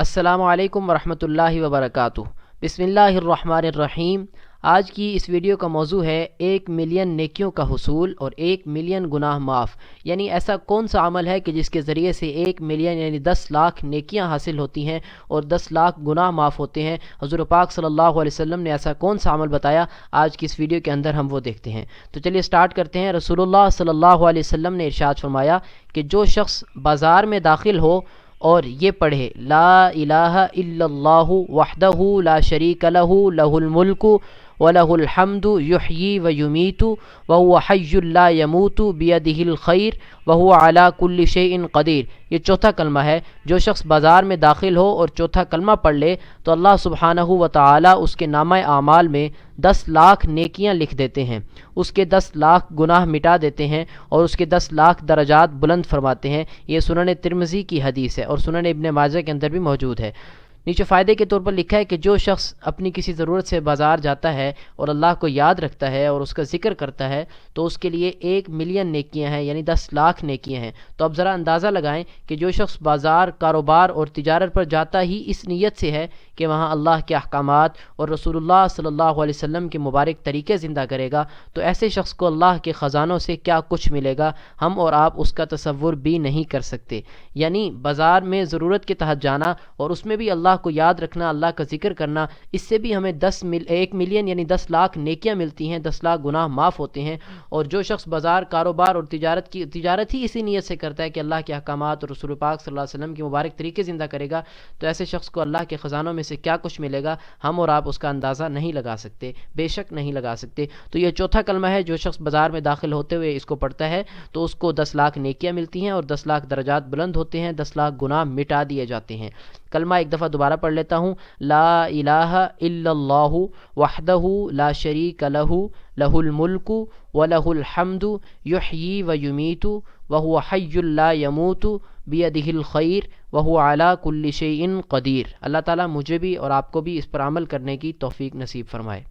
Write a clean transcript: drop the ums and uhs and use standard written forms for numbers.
السلام علیکم ورحمۃ اللہ وبرکاتہ۔ بسم اللہ الرحمن الرحیم۔ آج کی اس ویڈیو کا موضوع ہے 1 ملین نیکیوں کا حصول اور 1 ملین گناہ معاف، یعنی ایسا کون سا عمل ہے کہ جس کے ذریعے سے 1 ملین یعنی 10 لاکھ نیکیاں حاصل ہوتی ہیں اور 10 لاکھ گناہ معاف ہوتے ہیں۔ حضور پاک صلی اللہ علیہ وسلم نے ایسا کون سا عمل بتایا، آج کی اس ویڈیو کے اندر ہم وہ دیکھتے ہیں۔ تو چلیے سٹارٹ کرتے ہیں۔ رسول اللہ صلی اللہ علیہ وسلم نے ارشاد فرمایا کہ جو شخص بازار میں داخل ہو اور یہ پڑھے لا الہ الا اللہ وحدہ لا شریک لہ لہ الملک وَلَهُ الْحَمْدُ يُحْيِي وَيُمِيتُ وَهُوَ حَيٌّ لَا يَمُوتُ بِيَدِهِ الْخَيْرُ وَهُوَ عَلَى كُلِّ شَيْءٍ قَدِيرٌ۔ یہ چوتھا کلمہ ہے۔ جو شخص بازار میں داخل ہو اور چوتھا کلمہ پڑھ لے تو اللہ سبحانہ و تعالی اس کے نامہ اعمال میں 10 لاکھ نیکیاں لکھ دیتے ہیں، اس کے 10 لاکھ گناہ مٹا دیتے ہیں اور اس کے 10 لاکھ درجات بلند فرماتے ہیں۔ یہ سنن ترمذی کی حدیث ہے اور سنن ابن ماجہ کے اندر بھی موجود ہے۔ نیچے فائدے کے طور پر لکھا ہے کہ جو شخص اپنی کسی ضرورت سے بازار جاتا ہے اور اللہ کو یاد رکھتا ہے اور اس کا ذکر کرتا ہے تو اس کے لیے 1 ملین نیکیاں ہیں، یعنی 10 لاکھ نیکیاں ہیں۔ تو اب ذرا اندازہ لگائیں کہ جو شخص بازار، کاروبار اور تجارت پر جاتا ہی اس نیت سے ہے کہ وہاں اللہ کے احکامات اور رسول اللہ صلی اللہ علیہ وسلم کے مبارک طریقے زندہ کرے گا، تو ایسے شخص کو اللہ کے خزانوں سے کیا کچھ ملے گا، ہم اور آپ اس کا تصور بھی نہیں کر سکتے۔ یعنی بازار میں ضرورت کے تحت جانا اور اس میں بھی اللہ کو یاد رکھنا، اللہ کا ذکر کرنا، اس سے بھی ہمیں 1 ملین یعنی 10 لاکھ نیکیاں ملتی ہیں، 10 لاکھ گناہ معاف ہوتے ہیں۔ اور جو شخص بازار، کاروبار اور تجارت ہی اسی نیت سے کرتا ہے کہ اللہ کے احکامات اور رسول پاک صلی اللہ علیہ وسلم کے مبارک طریقے زندہ کرے گا، تو ایسے شخص کو اللہ کے خزانوں میں سے کیا کچھ ملے گا، ہم اور آپ اس کا اندازہ نہیں لگا سکتے، بے شک نہیں لگا سکتے۔ تو یہ چوتھا کلمہ ہے۔ جو شخص بازار میں داخل ہوتے ہوئے اس کو پڑھتا ہے تو اس کو 10 لاکھ نیکیاں ملتی ہیں اور 10 لاکھ درجات بلند ہوتے ہیں، 10 لاکھ گناہ مٹا دیے جاتے ہیں۔ کلمہ ایک دفعہ دوبارہ پڑھ لیتا ہوں۔ لا الہ الا اللہ وحدہ لا شریک لہ لہ الملک ولہ الحمد یحیی ویمیت وہو حی لا یموت بیدہ الخیر وہو علی کل شیء قدیر۔ اللہ تعالیٰ مجھے بھی اور آپ کو بھی اس پر عمل کرنے کی توفیق نصیب فرمائے۔